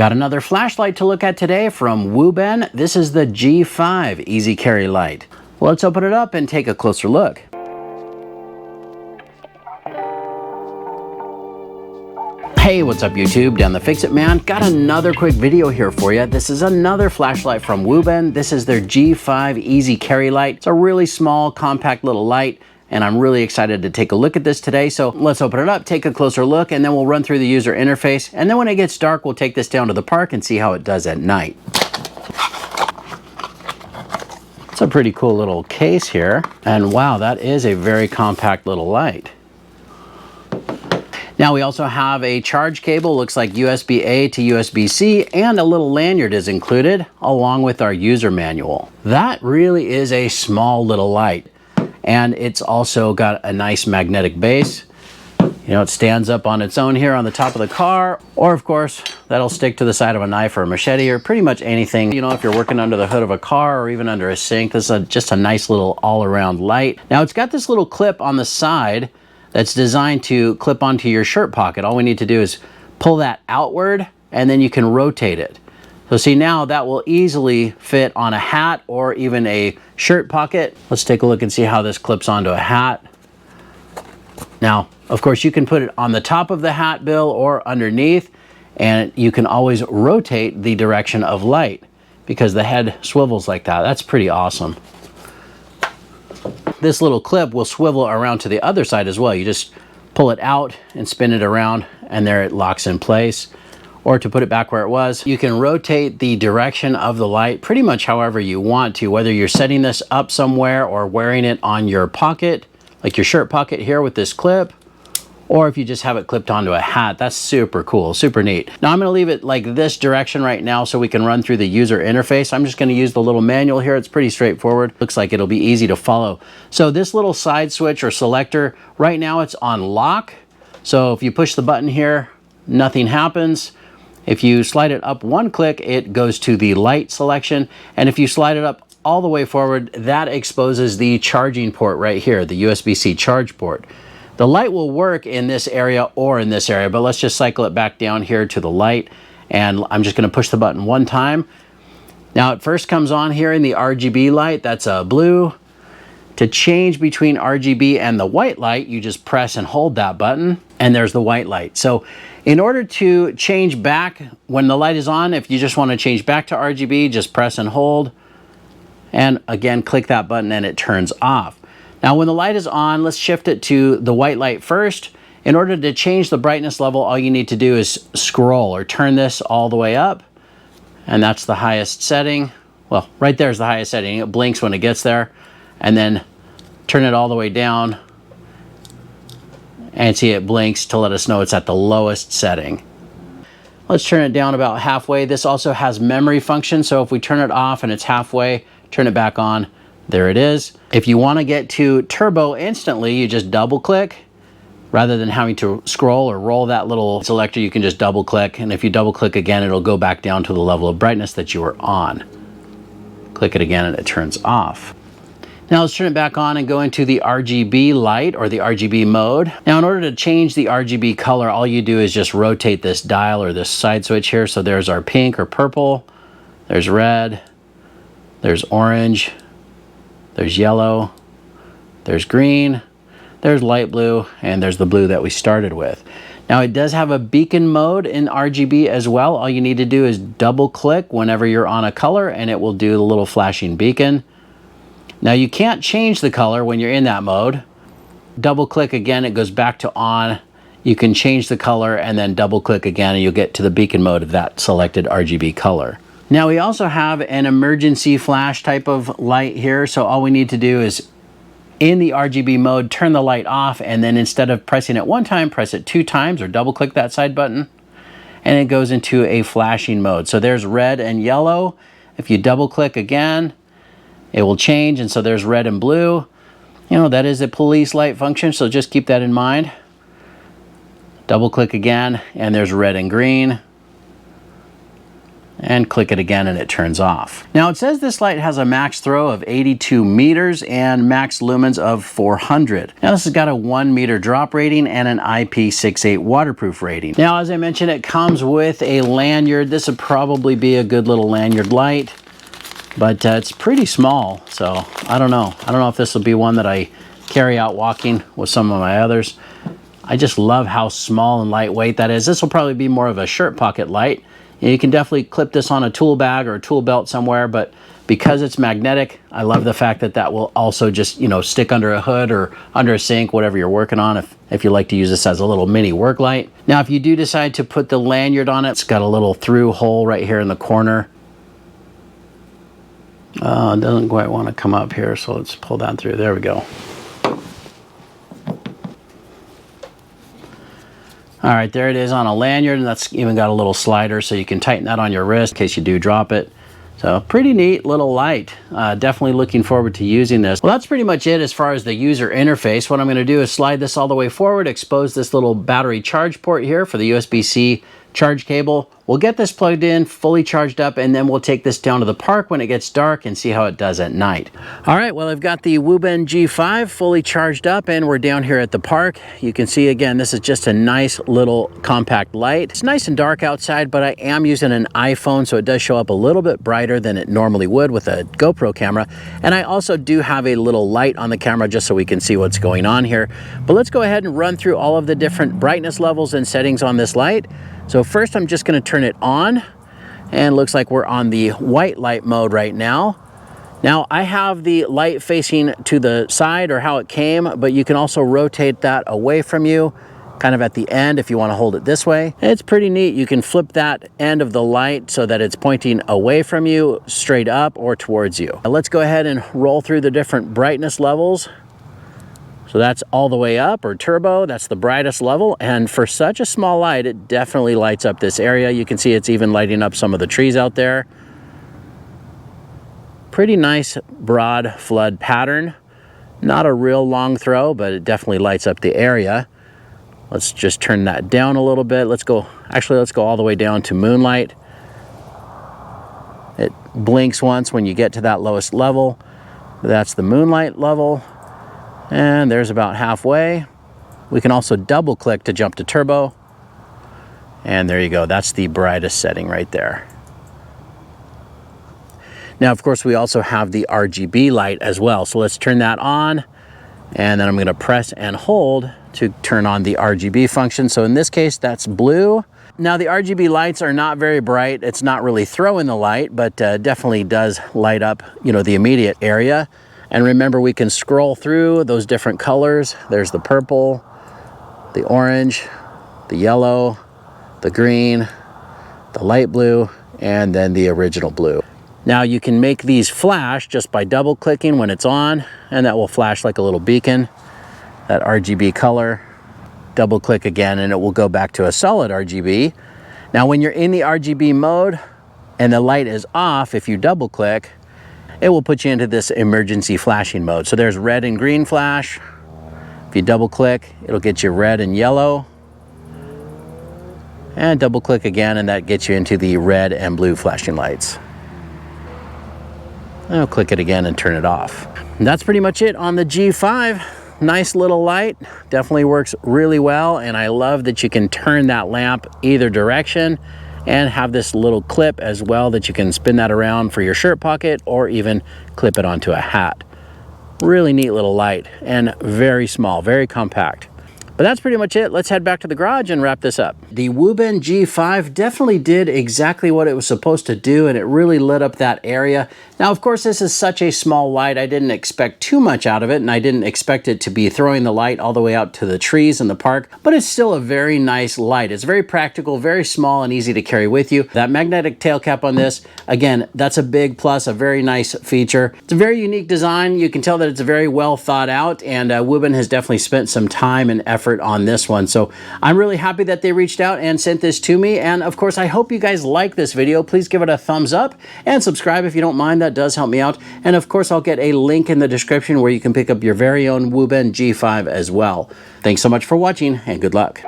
Got another flashlight to look at today from WUBEN. This is the G5 Easy Carry Light. Let's open it up and take a closer look. Hey, what's up YouTube? Dan the Fix-It Man. Got another quick video here for you. This is another flashlight from WUBEN. This is their G5 Easy Carry Light. It's a really small, compact little light, and I'm really excited to take a look at this today. So let's open it up, take a closer look, and then we'll run through the user interface. And then when it gets dark, we'll take this down to the park and see how it does at night. It's a pretty cool little case here. And wow, that is a very compact little light. Now we also have a charge cable, looks like USB-A to USB-C, and a little lanyard is included along with our user manual. That really is a small little light, and it's also got a nice magnetic base. You know, it stands up on its own here on the top of the car, or of course, that'll stick to the side of a knife or a machete or pretty much anything. You know, if you're working under the hood of a car or even under a sink, this is just a nice little all-around light. Now it's got this little clip on the side that's designed to clip onto your shirt pocket. All we need to do is pull that outward and then you can rotate it. So see, now that will easily fit on a hat or even a shirt pocket. Let's take a look and see how this clips onto a hat. Now, of course, you can put it on the top of the hat bill or underneath, and you can always rotate the direction of light because the head swivels like that. That's pretty awesome. This little clip will swivel around to the other side as well. You just pull it out and spin it around, and there it locks in place. Or to put it back where it was, you can rotate the direction of the light pretty much however you want to, whether you're setting this up somewhere or wearing it on your pocket, like your shirt pocket here with this clip, or if you just have it clipped onto a hat. That's super cool, super neat. Now I'm gonna leave it like this direction right now so we can run through the user interface. I'm just gonna use the little manual here. It's pretty straightforward. Looks like it'll be easy to follow. So this little side switch or selector, right now it's on lock. So if you push the button here, nothing happens. If you slide it up one click, it goes to the light selection. And if you slide it up all the way forward, that exposes the charging port right here, the USB-C charge port. The light will work in this area or in this area, but let's just cycle it back down here to the light. And I'm just gonna push the button one time. Now it first comes on here in the RGB light, that's a blue. To change between RGB and the white light, you just press and hold that button, and there's the white light. So in order to change back when the light is on, if you just wanna change back to RGB, just press and hold. And again, click that button and it turns off. Now when the light is on, let's shift it to the white light first. In order to change the brightness level, all you need to do is scroll or turn this all the way up. And that's the highest setting. Well, right there is the highest setting. It blinks when it gets there. And then turn it all the way down. And see, it blinks to let us know it's at the lowest setting. Let's turn it down about halfway. This also has memory function. So if we turn it off and it's halfway, turn it back on. There it is. If you want to get to turbo instantly, you just double click. Rather than having to scroll or roll that little selector, you can just double click. And if you double click again, it'll go back down to the level of brightness that you were on. Click it again and it turns off. Now let's turn it back on and go into the RGB light or the RGB mode. Now in order to change the RGB color, all you do is just rotate this dial or this side switch here. So there's our pink or purple, there's red, there's orange, there's yellow, there's green, there's light blue, and there's the blue that we started with. Now it does have a beacon mode in RGB as well. All you need to do is double click whenever you're on a color and it will do the little flashing beacon. Now you can't change the color when you're in that mode. Double click again, it goes back to on. You can change the color and then double click again and you'll get to the beacon mode of that selected RGB color. Now we also have an emergency flash type of light here. So all we need to do is in the RGB mode, turn the light off, and then instead of pressing it one time, press it 2 times or double click that side button and it goes into a flashing mode. So there's red and yellow. If you double click again, it will change. And so there's red and blue. You know, that is a police light function. So just keep that in mind. Double click again and there's red and green. and click it again and it turns off. Now it says this light has a max throw of 82 meters and max lumens of 400. Now this has got a 1 meter drop rating and an IP68 waterproof rating. Now as I mentioned, it comes with a lanyard. This would probably be a good little lanyard light, but it's pretty small, so I don't know. I don't know if this will be one that I carry out walking with some of my others. I just love how small and lightweight that is. This will probably be more of a shirt pocket light. You can definitely clip this on a tool bag or a tool belt somewhere, but because it's magnetic, I love the fact that that will also just, you know, stick under a hood or under a sink, whatever you're working on, if you like to use this as a little mini work light. Now, if you do decide to put the lanyard on it, it's got a little through hole right here in the corner. It doesn't quite want to come up here, so let's pull that through. There we go. All right, there it is on a lanyard, and that's even got a little slider so you can tighten that on your wrist in case you do drop it. So pretty neat little light. Definitely looking forward to using this. Well, that's pretty much it as far as the user interface. What I'm gonna do is slide this all the way forward, expose this little battery charge port here for the USB-C charge cable. We'll get this plugged in, fully charged up, and then we'll take this down to the park when it gets dark and see how it does at night. All right, well, I've got the WUBEN G5 fully charged up and we're down here at the park. You can see, again, this is just a nice little compact light. It's nice and dark outside, but I am using an iPhone, so it does show up a little bit brighter than it normally would with a GoPro camera. And I also do have a little light on the camera just so we can see what's going on here. But let's go ahead and run through all of the different brightness levels and settings on this light. So first I'm just going to turn it on, and looks like we're on the white light mode right now. Now I have the light facing to the side or how it came, but you can also rotate that away from you, kind of at the end if you want to hold it this way. It's pretty neat. You can flip that end of the light so that it's pointing away from you, straight up, or towards you. Now let's go ahead and roll through the different brightness levels. So that's all the way up, or turbo, that's the brightest level. And for such a small light, it definitely lights up this area. You can see it's even lighting up some of the trees out there. Pretty nice broad flood pattern. Not a real long throw, but it definitely lights up the area. Let's just turn that down a little bit. Let's go all the way down to moonlight. It blinks once when you get to that lowest level. That's the moonlight level. And there's about halfway. We can also double click to jump to turbo. And there you go, that's the brightest setting right there. Now, of course, we also have the RGB light as well. So let's turn that on. And then I'm gonna press and hold to turn on the RGB function. So in this case, that's blue. Now the RGB lights are not very bright. It's not really throwing the light, but definitely does light up, you know, the immediate area. And remember, we can scroll through those different colors. There's the purple, the orange, the yellow, the green, the light blue, and then the original blue. Now you can make these flash just by double clicking when it's on, and that will flash like a little beacon, that RGB color. Double click again and it will go back to a solid RGB. Now when you're in the RGB mode and the light is off, if you double click, it will put you into this emergency flashing mode. So there's red and green flash. If you double click, it'll get you red and yellow. And double click again and that gets you into the red and blue flashing lights. I'll click it again and turn it off. And that's pretty much it on the G5. Nice little light, definitely works really well. And I love that you can turn that lamp either direction and have this little clip as well that you can spin that around for your shirt pocket or even clip it onto a hat. Really neat little light and very small, very compact. But that's pretty much it. Let's head back to the garage and wrap this up. The WUBEN G5 definitely did exactly what it was supposed to do, and it really lit up that area. Now, of course, this is such a small light. I didn't expect too much out of it, and I didn't expect it to be throwing the light all the way out to the trees in the park, but it's still a very nice light. It's very practical, very small, and easy to carry with you. That magnetic tail cap on this, again, that's a big plus, a very nice feature. It's a very unique design. You can tell that it's very well thought out, and WUBEN has definitely spent some time and effort on this one. So I'm really happy that they reached out and sent this to me. And of course, I hope you guys like this video. Please give it a thumbs up and subscribe if you don't mind. That does help me out. And of course, I'll get a link in the description where you can pick up your very own WUBEN G5 as well. Thanks so much for watching and good luck.